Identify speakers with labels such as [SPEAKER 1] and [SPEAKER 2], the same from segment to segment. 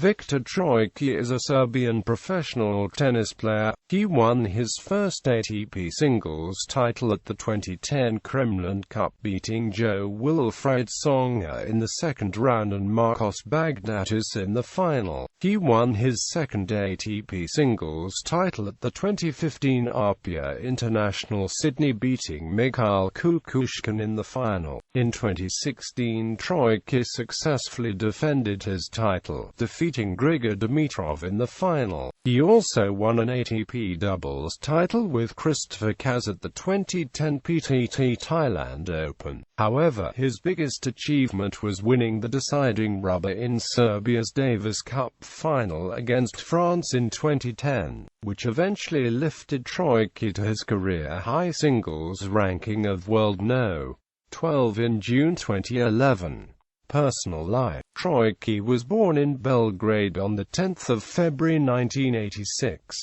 [SPEAKER 1] Viktor Troicki is a Serbian professional tennis player. He won his first ATP singles title at the 2010 Kremlin Cup, beating Jo-Wilfried Tsonga in the second round and Marcos Baghdatis in the final. He won his second ATP singles title at the 2015 Apia International Sydney, beating Mikhail Kukushkin in the final. In 2016, Troicki successfully defended his title, defeating Grigor Dimitrov in the final. He also won an ATP doubles title with Kristoffer Kaz at the 2010 PTT Thailand Open. However, his biggest achievement was winning the deciding rubber in Serbia's Davis Cup final against France in 2010, which eventually lifted Troicki to his career-high singles ranking of world No. 12 in June 2011. Personal life. Troicki was born in Belgrade on the 10th of February 1986.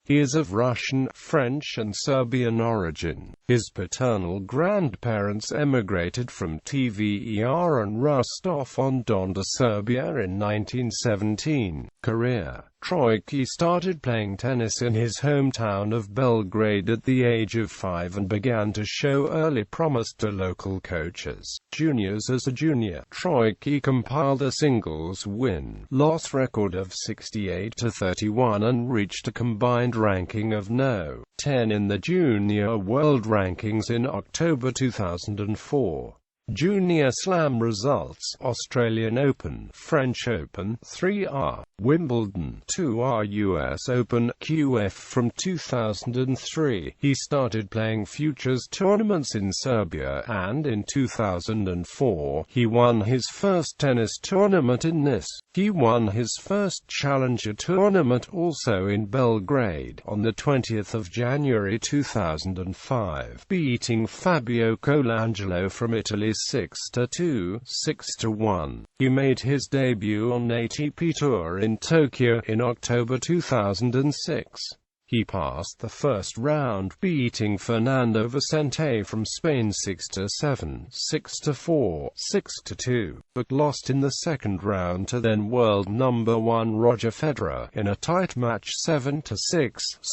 [SPEAKER 1] He is of Russian, French and Serbian origin. His paternal grandparents emigrated from Tver and Rostov-on-Don to Serbia in 1917. Career. Troicki started playing tennis in his hometown of Belgrade at the age of 5 and began to show early promise to local coaches. Juniors. As a junior, Troicki compiled a singles win-loss record of 68-31 and reached a combined ranking of No. 10 in the Junior World Rankings in October 2004. Junior Slam results: Australian Open, French Open, 3R, Wimbledon, 2R, US Open, QF. From 2003, he started playing futures tournaments in Serbia, and in 2004, he won his first tennis tournament in Nice. He won his first Challenger tournament also in Belgrade on the 20th of January 2005, beating Fabio Colangelo from Italy 6-2, 6-1. He made his debut on ATP Tour in Tokyo in October 2006. He passed the first round, beating Fernando Vicente from Spain 6-7, 6-4, 6-2, but lost in the second round to then world number 1 Roger Federer in a tight match 7-6,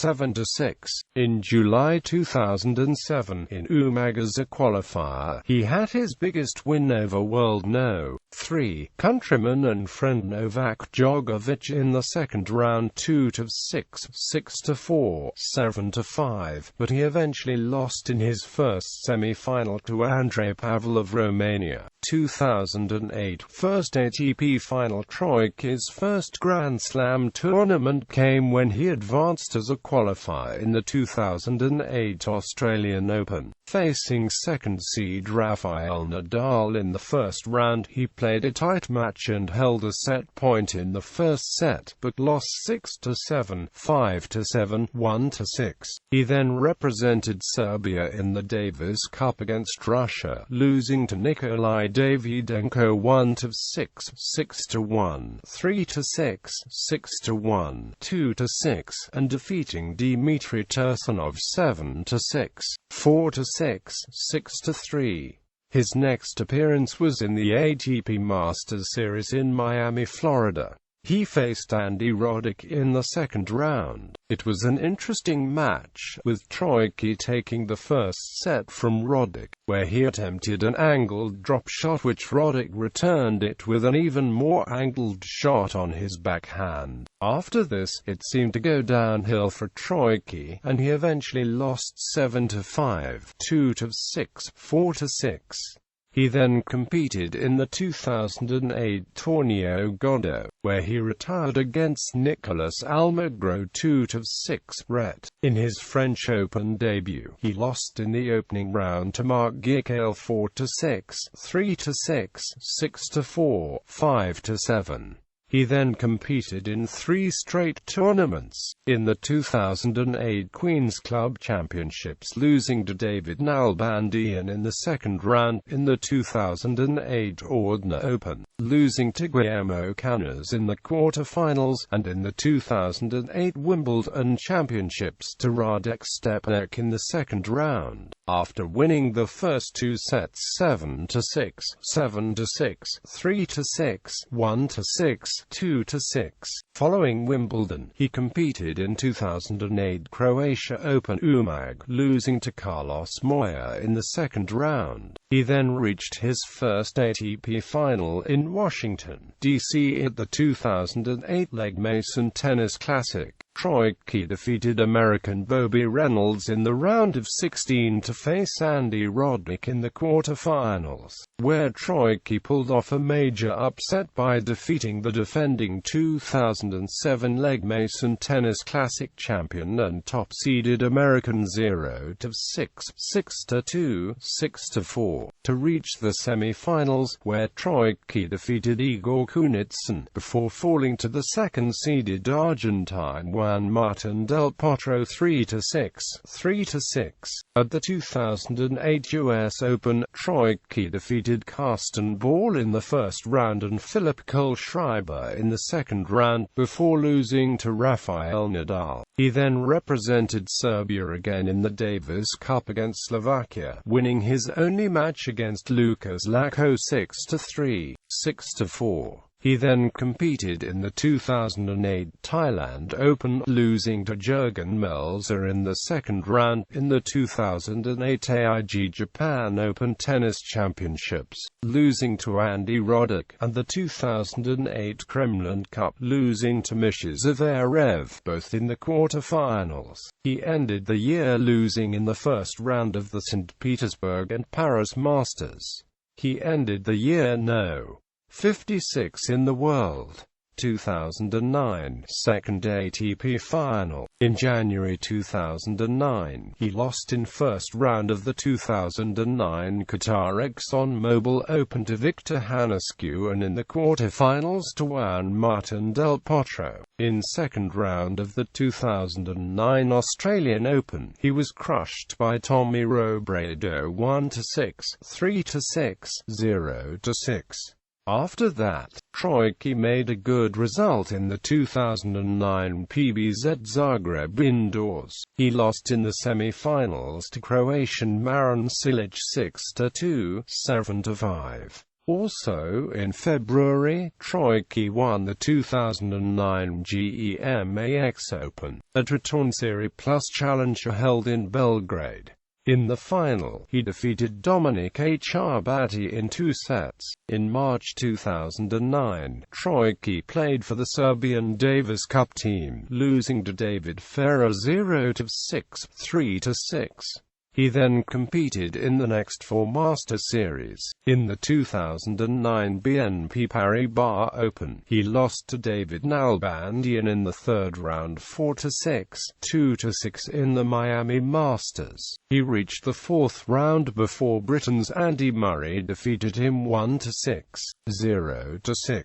[SPEAKER 1] 7-6. In July 2007, in Umag as a qualifier, he had his biggest win over world No. 3 countryman and friend Novak Djokovic in the second round 2-6, 6-4, 7-5, but he eventually lost in his first semi-final to Andrei Pavel of Romania. 2008 First ATP final. Troicki's first Grand Slam tournament came when he advanced as a qualifier in the 2008 Australian Open. Facing second seed Rafael Nadal in the first round, he played a tight match and held a set point in the first set, but lost 6-7, 5-7, 1-6. He then represented Serbia in the Davis Cup against Russia, losing to Nikolai Davydenko 1-6, 6-1, 3-6, 6-1, 2-6, and defeating Dmitry Tursunov 7-6, 4-6, 6-3. His next appearance was in the ATP Masters Series in Miami, Florida. He faced Andy Roddick in the second round. It was an interesting match, with Troicki taking the first set from Roddick, where he attempted an angled drop shot which Roddick returned it with an even more angled shot on his backhand. After this, it seemed to go downhill for Troicki, and he eventually lost 7-5, 2-6, 4-6. He then competed in the 2008 Torneo Godó, where he retired against Nicolas Almagro 2-6 Ret. In his French Open debut, he lost in the opening round to Marc Guiquel 4-6, 3-6, 6-4, 5-7. He then competed in 3 straight tournaments. In the 2008 Queen's Club Championships, losing to David Nalbandian in the second round, in the 2008 Ordner Open, losing to Guillermo Cañas in the quarterfinals, and in the 2008 Wimbledon Championships to Radek Stepnik in the second round. After winning the first 2 sets 7-6, 7-6, 3-6, 1-6, 2-6. Following Wimbledon, he competed in 2008 Croatia Open Umag, losing to Carlos Moya in the second round. He then reached his first ATP final in Washington, D.C. at the 2008 Legg Mason Tennis Classic. Troicki defeated American Bobby Reynolds in the round of 16 to face Andy Roddick in the quarterfinals, where Troicki pulled off a major upset by defeating the defending 2007 Legg Mason Tennis Classic champion and top-seeded American 0-6, 6-2, 6-4, to reach the semi-finals, where Troicki defeated Igor Kunitsyn, before falling to the second-seeded Argentine Juan Martín del Potro 3-6, 3-6. At the 2008 US Open, Troicki defeated Carsten Ball in the first round and Philip Kohlschreiber in the second round, before losing to Rafael Nadal. He then represented Serbia again in the Davis Cup against Slovakia, winning his only match against Lukas Lacko 6-3, 6-4. He then competed in the 2008 Thailand Open, losing to Jürgen Melzer in the second round. In the 2008 AIG Japan Open Tennis Championships, losing to Andy Roddick, and the 2008 Kremlin Cup, losing to Misha Zverev, both in the quarterfinals. He ended the year losing in the first round of the St. Petersburg and Paris Masters. He ended the year No. 56 in the world. 2009 second ATP final. In January 2009, he lost in first round of the 2009 Qatar ExxonMobil Open to Viktor Hanescu, and in the quarterfinals to Juan Martín del Potro. In second round of the 2009 Australian Open, he was crushed by Tommy Robredo 1-6, 3-6, 0-6. After that, Troicki made a good result in the 2009 PBZ Zagreb indoors. He lost in the semi-finals to Croatian Marin Cilic 6-2, 7-5. Also in February, Troicki won the 2009 GEMAX Open, a Triton Series Plus challenger held in Belgrade. In the final, he defeated Dominik Hrbatý in 2 sets. In March 2009, Troicki played for the Serbian Davis Cup team, losing to David Ferrer 0-6, 3-6. He then competed in the next 4 Master Series. In the 2009 BNP Paribas Open, he lost to David Nalbandian in the third round 4-6, 2-6 in the Miami Masters. He reached the fourth round before Britain's Andy Murray defeated him 1-6, 0-6.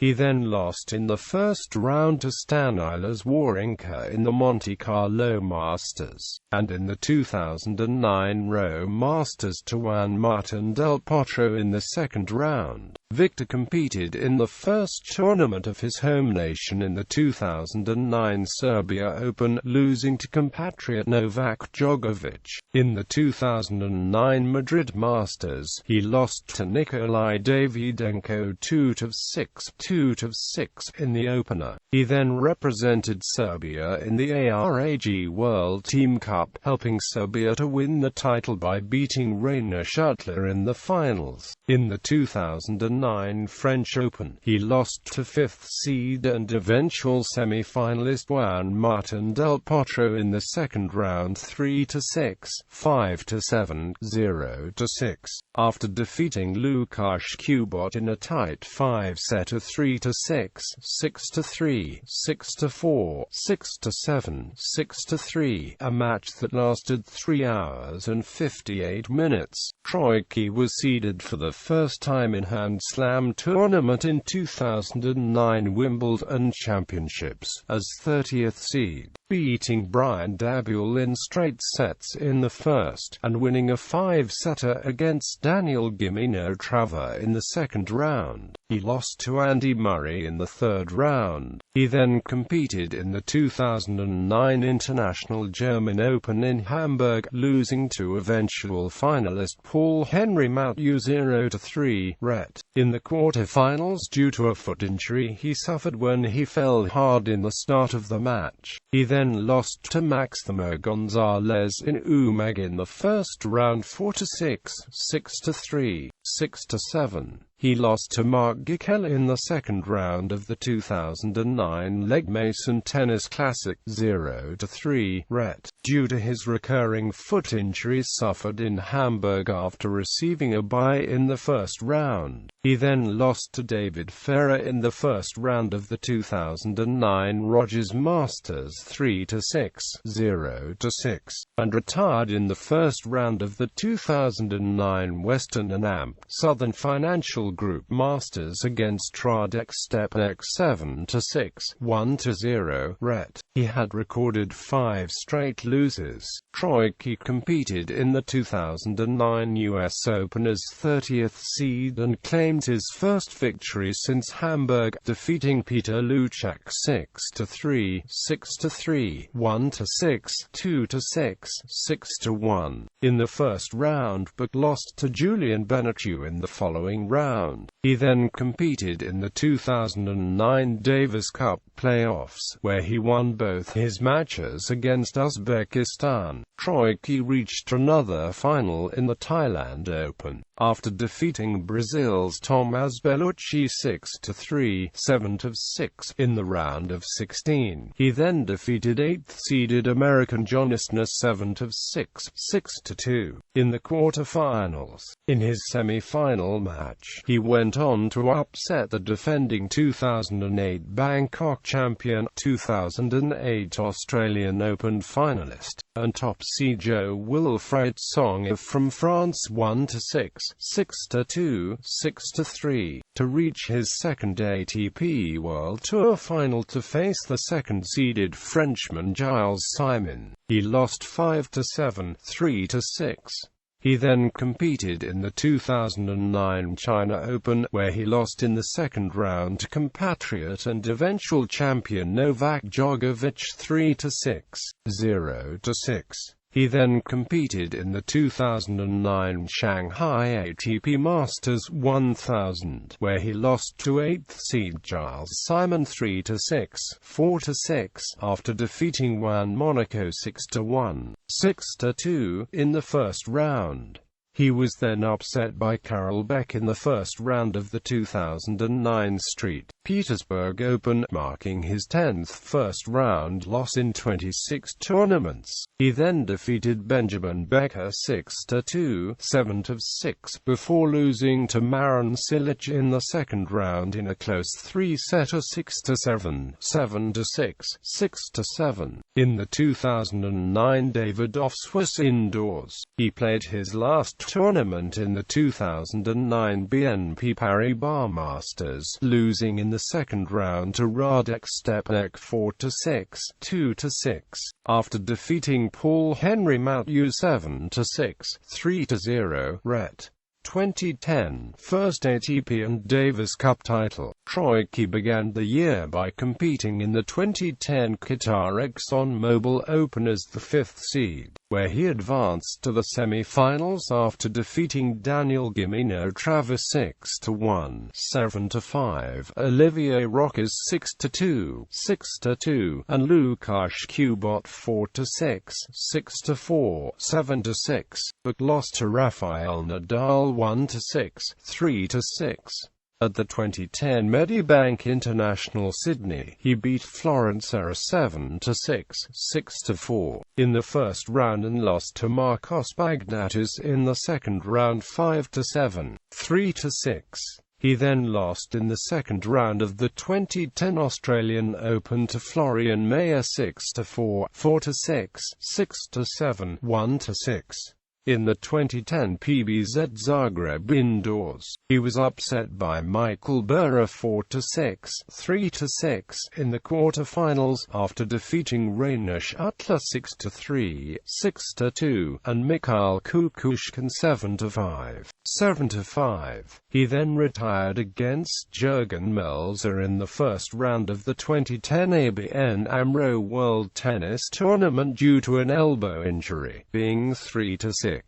[SPEAKER 1] He then lost in the first round to Stanislas Wawrinka in the Monte Carlo Masters, and in the 2009 Rome Masters to Juan Martín del Potro in the second round. Viktor competed in the first tournament of his home nation in the 2009 Serbia Open, losing to compatriot Novak Djokovic. In the 2009 Madrid Masters, he lost to Nikolai Davydenko 2-6, 2-6 in the opener. He then represented Serbia in the ARAG World Team Cup, helping Serbia to win the title by beating Rainer Schuttler in the finals. In the 2009 French Open, he lost to 5th seed and eventual semi-finalist Juan Martín del Potro in the second round 3-6, 5-7, 0-6. After defeating Łukasz Kubot in a tight 5-setter 3-6, 6-3, 6-4, 6-7, 6-3, a match that lasted 3 hours and 58 minutes. Troicki was seeded for the first time in Grand Slam tournament in 2009 Wimbledon Championships, as 30th seed. beating Brian Dabule in straight sets in the first, and winning a 5-setter against Daniil Dimitrov in the second round. He lost to Andy Murray in the third round. He then competed in the 2009 International German Open in Hamburg, losing to eventual finalist Paul-Henri Mathieu 0-3 Ret. In the quarterfinals due to a foot injury he suffered when he fell hard in the start of the match. He then lost to Maximo Gonzalez in Umag in the first round 4-6, 6-3, 6-7. He lost to Mark Gikel in the second round of the 2009 Legg Mason Tennis Classic 0-3 Ret. Due to his recurring foot injuries suffered in Hamburg after receiving a bye in the first round. He then lost to David Ferrer in the first round of the 2009 Rogers Masters 3-6, 0-6, and retired in the first round of the 2009 Western and AMP Southern Financial Group Masters against Radek Stepanek 7-6, 1-0 Ret. He had recorded 5 straight losses. Troicki competed in the 2009 US Open as 30th seed and claimed his first victory since Hamburg, defeating Peter Luchak 6-3, 6-3, 1-6, 2-6, 6-1 in the first round, but lost to Julian Benachou in the following round. He then competed in the 2009 Davis Cup playoffs, where he won both his matches against Uzbekistan. Troicki reached another final in the Thailand Open, after defeating Brazil's Tomas Bellucci 6-3, 7-6 in the round of 16. He then defeated 8th-seeded American John Isner 7-6, 6-2 in the quarterfinals. In his semi-final match, he went on to upset the defending 2008 Bangkok champion, 2008 Australian Open finalist, and top seed Jo-Wilfried Tsonga from France 1-6, 6-2, 6-3, to reach his second ATP World Tour final to face the second-seeded Frenchman Gilles Simon. He lost 5-7, 3-6. He then competed in the 2009 China Open, where he lost in the second round to compatriot and eventual champion Novak Djokovic 3-6, 0-6. He then competed in the 2009 Shanghai ATP Masters 1000, where he lost to 8th seed Gilles Simon 3-6, 4-6, after defeating Juan Monaco 6-1, 6-2 in the first round. He was then upset by Karel Beck in the first round of the 2009 St. Petersburg Open, marking his 10th first-round loss in 26 tournaments. He then defeated Benjamin Becker 6-2, 7-6, before losing to Marin Cilic in the second round in a close 3-setter 6-7, 7-6, 6-7. In the 2009 Davidoff indoors, he played his last tournament in the 2009 BNP Paribas Masters, losing in the second round to Radek Stepanek 4-6, 2-6, after defeating Paul-Henri Mathieu 7-6, 3-0 Ret. 2010 first ATP and Davis Cup title. Troicki began the year by competing in the 2010 Qatar ExxonMobil Open as the 5th seed, where he advanced to the semi-finals after defeating Daniil Dimitrov 6-1, 7-5, Olivier Rochers 6-2, 6-2, and Łukasz Kubot 4-6, 6-4, 7-6, but lost to Rafael Nadal 1-6, 3-6. At the 2010 Medibank International Sydney, he beat Florence Serra 7-6, 6-4 in the first round and lost to Marcos Baghdatis in the second round 5-7, 3-6. He then lost in the second round of the 2010 Australian Open to Florian Mayer 6-4, 4-6, 6-7, 1-6. In the 2010 PBZ Zagreb indoors, he was upset by Michael Bura 4-6, 3-6 in the quarter-finals, after defeating Rainish Utla 6-3, 6-2, and Mikhail Kukushkin 7-5, 7-5. He then retired against Jurgen Melzer in the first round of the 2010 ABN AMRO World Tennis Tournament due to an elbow injury, being 3-6,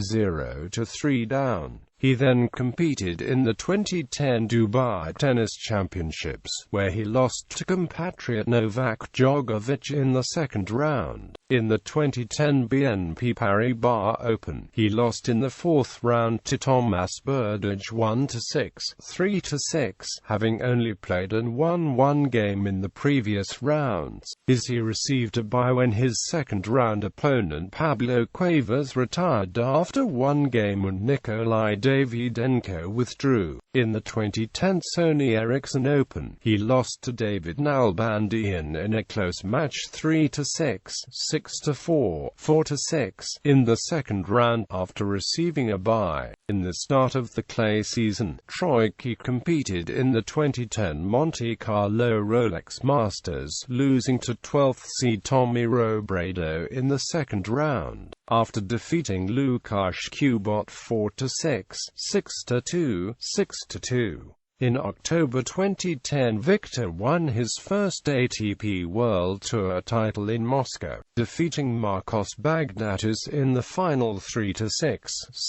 [SPEAKER 1] 0-3 down. He then competed in the 2010 Dubai Tennis Championships, where he lost to compatriot Novak Djokovic in the second round. In the 2010 BNP Paribas Open, he lost in the fourth round to Tomas Berdych 1-6, 3-6, having only played and won one game in the previous rounds. He received a bye when his second-round opponent Pablo Cuevas retired after one game and Nikolai Davydenko withdrew. In the 2010 Sony Ericsson Open, he lost to David Nalbandian in a close match 3-6, 6-4, 4-6 in the second round after receiving a bye. In the start of the clay season, Troicki competed in the 2010 Monte Carlo Rolex Masters, losing to 12th seed Tommy Robredo in the second round, after defeating Lukasz Kubot 4-6, 6-2, 6-2. In October 2010, Viktor won his first ATP World Tour title in Moscow, defeating Marcos Baghdatis in the final 3-6,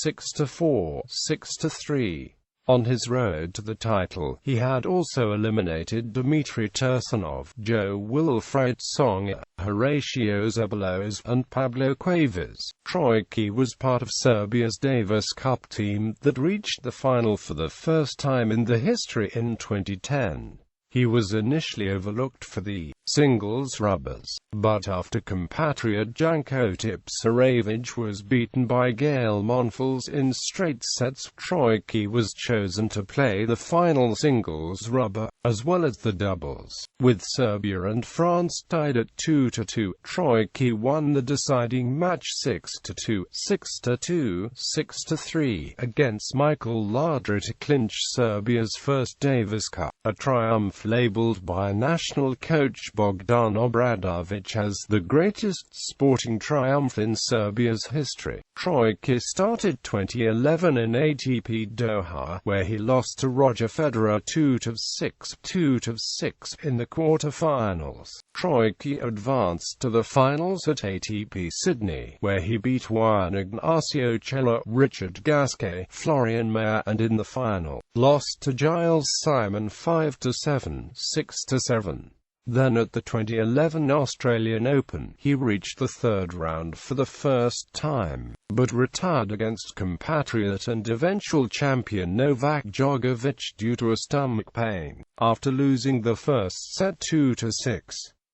[SPEAKER 1] 6-4, 6-3. On his road to the title, he had also eliminated Dmitry Tursunov, Jo-Wilfried Tsonga, Horatio Zeballos, and Pablo Cuevas. Troicki was part of Serbia's Davis Cup team that reached the final for the first time in the history in 2010. He was initially overlooked for the singles rubbers, but after compatriot Janko Tipsarevic was beaten by Gael Monfils in straight sets, Troicki was chosen to play the final singles rubber, as well as the doubles. With Serbia and France tied at 2-2, Troicki won the deciding match 6-2, 6-2, 6-3 against Michael Ladra to clinch Serbia's first Davis Cup, a triumph labeled by national coach Bogdan Obradovic as the greatest sporting triumph in Serbia's history. Troicki started 2011 in ATP Doha, where he lost to Roger Federer 2-6, 2-6 in the quarter-finals. Troicki advanced to the finals at ATP Sydney, where he beat Juan Ignacio Chela, Richard Gasquet, Florian Mayer, and in the final, lost to Giles Simon 5-7, 6-7. Then at the 2011 Australian Open, he reached the third round for the first time, but retired against compatriot and eventual champion Novak Djokovic due to a stomach pain, after losing the first set 2-6.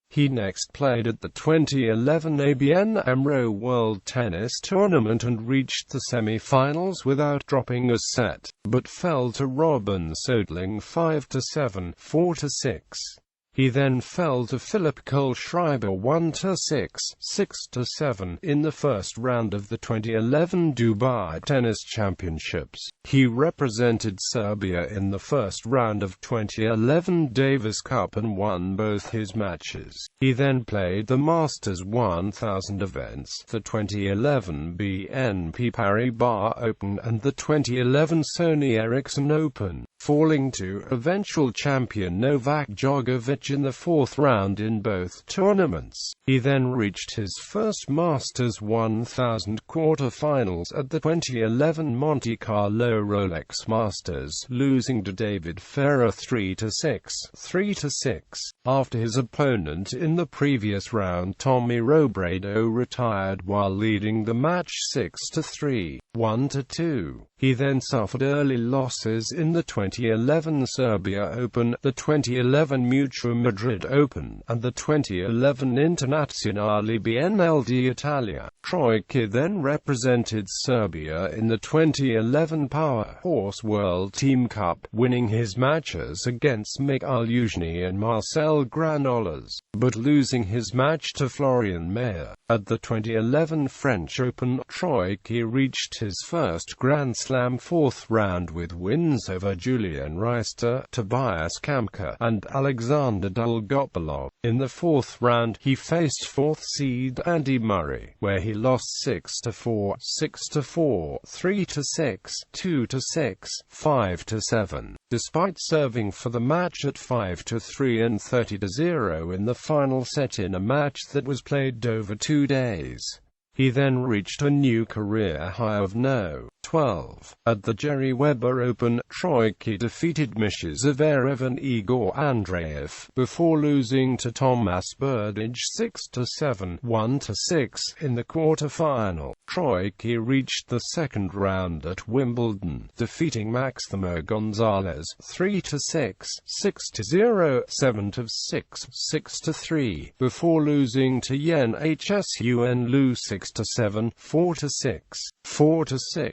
[SPEAKER 1] He next played at the 2011 ABN AMRO World Tennis Tournament and reached the semi-finals without dropping a set, but fell to Robin Soedling 5-7, 4-6. He then fell to Philip Kohlschreiber 1-6, 6-7 in the first round of the 2011 Dubai Tennis Championships. He represented Serbia in the first round of 2011 Davis Cup and won both his matches. He then played the Masters 1000 events, the 2011 BNP Paribas Open and the 2011 Sony Ericsson Open, falling to eventual champion Novak Djokovic in the fourth round in both tournaments. He then reached his first Masters 1000 quarter-finals at the 2011 Monte Carlo Rolex Masters, losing to David Ferrer 3-6, 3-6, after his opponent in the previous round Tommy Robredo retired while leading the match 6-3. 1-2. He then suffered early losses in the 2011 Serbia Open, the 2011 Mutua Madrid Open, and the 2011 Internazionale BNL d'Italia. Troicki then represented Serbia in the 2011 Power Horse World Team Cup, winning his matches against Mikhail Kukushkin and Marcel Granollers, but losing his match to Florian Mayer. At the 2011 French Open, Troicki reached his first Grand Slam fourth round with wins over Julian Reister, Tobias Kamka, and Alexander Dolgopolov. In the fourth round, he faced fourth seed Andy Murray, where he lost 6-4, 6-4, 3-6, 2-6, 5-7. Despite serving for the match at 5-3 and 30-0 in the final set in a match that was played over 2 days. He then reached a new career high of No. 12. At the Jerry Weber Open, Troicki defeated Misha Zverev and Igor Andreev, before losing to Tomas Berdych 6-7, 1-6 in the quarter-final. Troicki reached the second round at Wimbledon, defeating Maximo Gonzalez 3-6, 6-0, 7-6, 6-3, before losing to Yen Hsun Liu 6-7, 4-6, 4-6.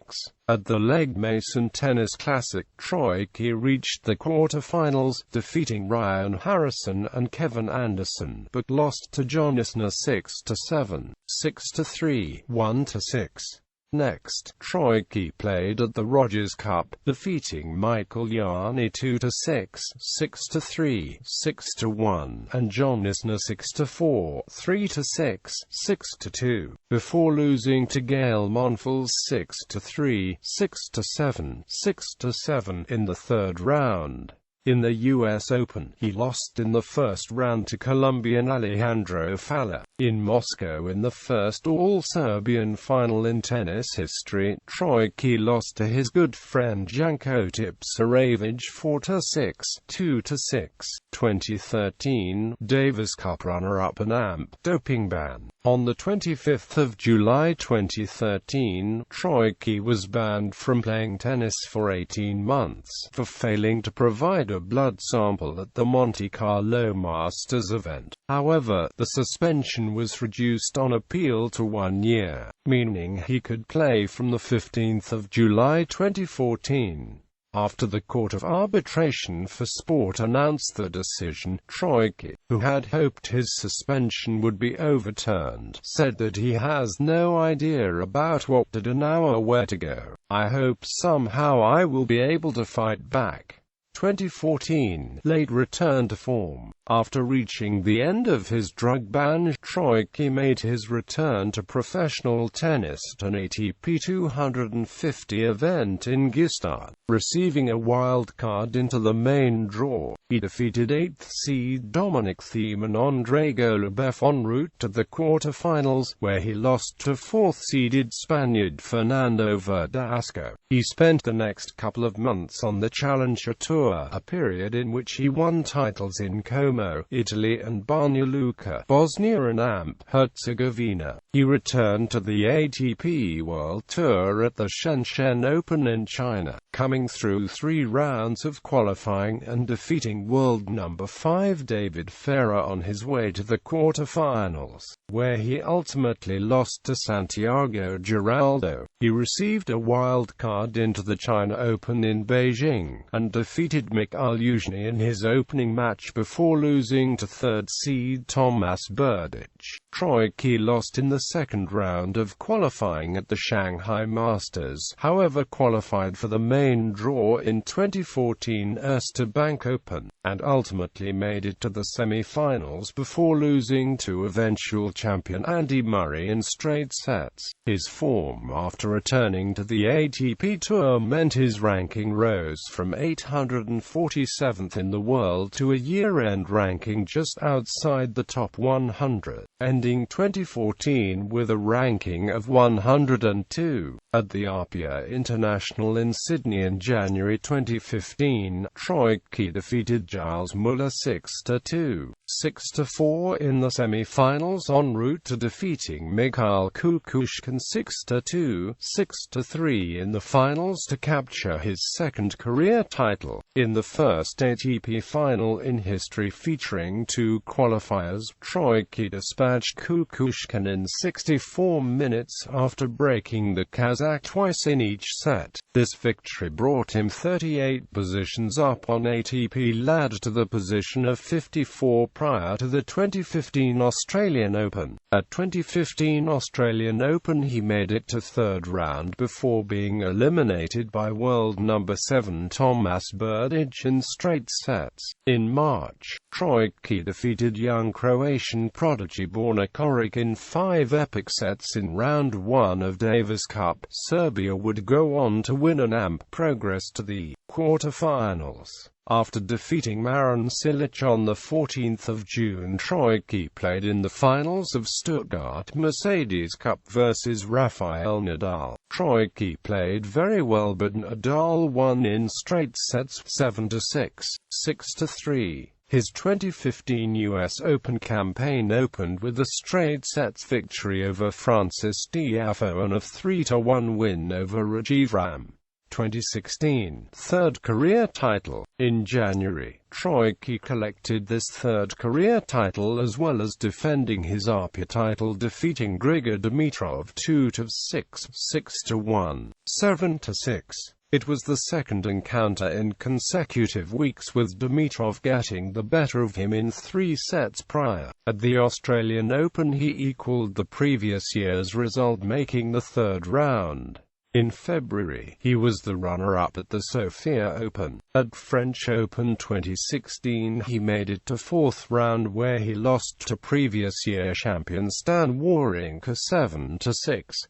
[SPEAKER 1] At the Legg Mason Tennis Classic, Troicki reached the quarter-finals, defeating Ryan Harrison and Kevin Anderson, but lost to John Isner 6-7, 6-3, 1-6. Next, Troicki played at the Rogers Cup, defeating Michael Yarny 2-6, 6-3, 6-1, and John Isner 6-4, 3-6, 6-2, before losing to Gael Monfils 6-3, 6-7, 6-7 in the third round. In the US Open, he lost in the first round to Colombian Alejandro Falla. In Moscow, in the first all-Serbian final in tennis history, Troicki lost to his good friend Janko Tipsarevic 4-6, 2-6. 2013 Davis Cup runner-up and AMP doping ban. On the 25th of July 2013, Troicki was banned from playing tennis for 18 months for failing to provide a blood sample at the Monte Carlo Masters event. However, the suspension was reduced on appeal to 1 year, meaning he could play from the 15th of July 2014. After the Court of Arbitration for Sport announced the decision, Troicki, who had hoped his suspension would be overturned, said that he has no idea about what to do now or where to go. "I hope somehow I will be able to fight back." 2014, late return to form. After reaching the end of his drug ban, Troicki made his return to professional tennis at an ATP 250 event in Gstaad, receiving a wild card into the main draw. He defeated 8th seed Dominic Thiem and Andrei Golubev en route to the quarter-finals, where he lost to 4th-seeded Spaniard Fernando Verdasco. He spent the next couple of months on the Challenger Tour, a period in which he won titles in Como, Italy and Banja Luka, Bosnia and AMP, Herzegovina. He returned to the ATP World Tour at the Shenzhen Open in China, coming through 3 rounds of qualifying and defeating world number 5 David Ferrer on his way to the quarter-finals, where he ultimately lost to Santiago Giraldo. He received a wild card into the China Open in Beijing, and defeated Mikhail Kukushkin in his opening match before losing to 3rd seed Tomas Berdych. Troicki lost in the second round of qualifying at the Shanghai Masters, however qualified for the main draw in 2014 Erste Bank Open, and ultimately made it to the semi-finals before losing to eventual champion Andy Murray in straight sets. His form after returning to the ATP Tour meant his ranking rose from 847th in the world to a year-end ranking just outside the top 100, ending 2014 with a ranking of 102. At the Apia International in Sydney in January 2015, Troicki defeated Giles Muller 6-2, 6-4 in the semi-finals en route to defeating Mikhail Kukushkin 6-2, 6-3 in the finals to capture his second career title. In the first ATP final in history featuring two qualifiers, Troicki dispatched Kukushkin in 64 minutes after breaking the Kazakh twice in each set. This victory brought him 38 positions up on ATP ladder to the position of 54 prior to the 2015 Australian Open. At 2015 Australian Open he made it to third round before being eliminated by world number 7 Marcos Baghdatis in straight sets. In March, Troicki defeated young Croatian prodigy Borna Coric in 5 epic sets in round 1 of Davis Cup. Serbia would go on to win and amp progress to the quarterfinals. After defeating Marin Cilic on the 14th of June, Troicki played in the finals of Stuttgart Mercedes Cup versus Rafael Nadal. Troicki played very well, but Nadal won in straight sets 7-6, 6-3. His 2015 US Open campaign opened with a straight sets victory over Francis Tiafoe and a 3-1 win over Rajiv Ram. 2016 third career title. In January, Troicki collected this third career title as well as defending his Apia title, defeating Grigor Dimitrov 2-6, 6-1, 7-6. It was the second encounter in consecutive weeks, with Dimitrov getting the better of him in 3 sets prior. At the Australian Open he equalled the previous year's result, making the third round. In February, he was the runner-up at the Sofia Open. At French Open 2016 he made it to fourth round, where he lost to previous year champion Stan Wawrinka 7-6,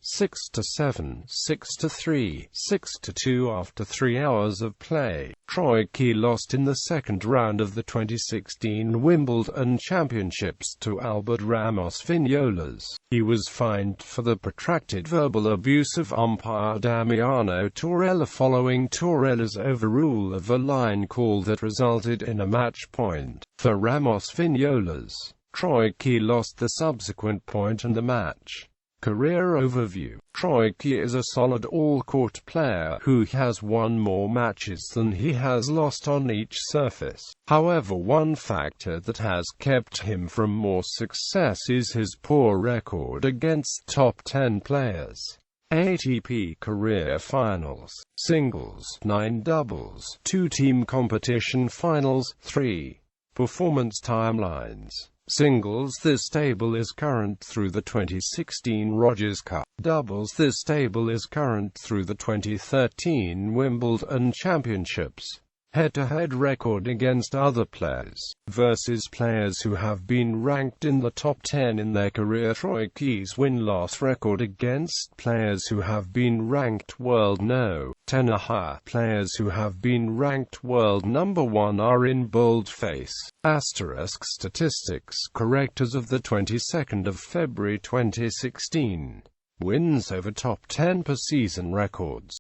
[SPEAKER 1] 6-7, 6-3, 6-2 after 3 hours of play. Troicki lost in the second round of the 2016 Wimbledon Championships to Albert Ramos Vignolas. He was fined for the protracted verbal abuse of umpire Damiano Torella following Torella's overrule of a line call that resulted in a match point. For Ramos Vignolas, Troicki lost the subsequent point and the match. Career overview. Troicki is a solid all-court player who has won more matches than he has lost on each surface. However, one factor that has kept him from more success is his poor record against top 10 players. ATP Career Finals, Singles, 9 Doubles, 2-team competition finals, 3. Performance timelines. Singles: this table is current through the 2016 Rogers Cup. Doubles: this table is current through the 2013 Wimbledon Championships. Head-to-head record against other players, versus players who have been ranked in the top 10 in their career. Troicki's win-loss record against players who have been ranked world no. 10 players who have been ranked world number 1 are in boldface. Asterisk statistics correct as of the 22nd of February 2016. Wins over top 10 per season records.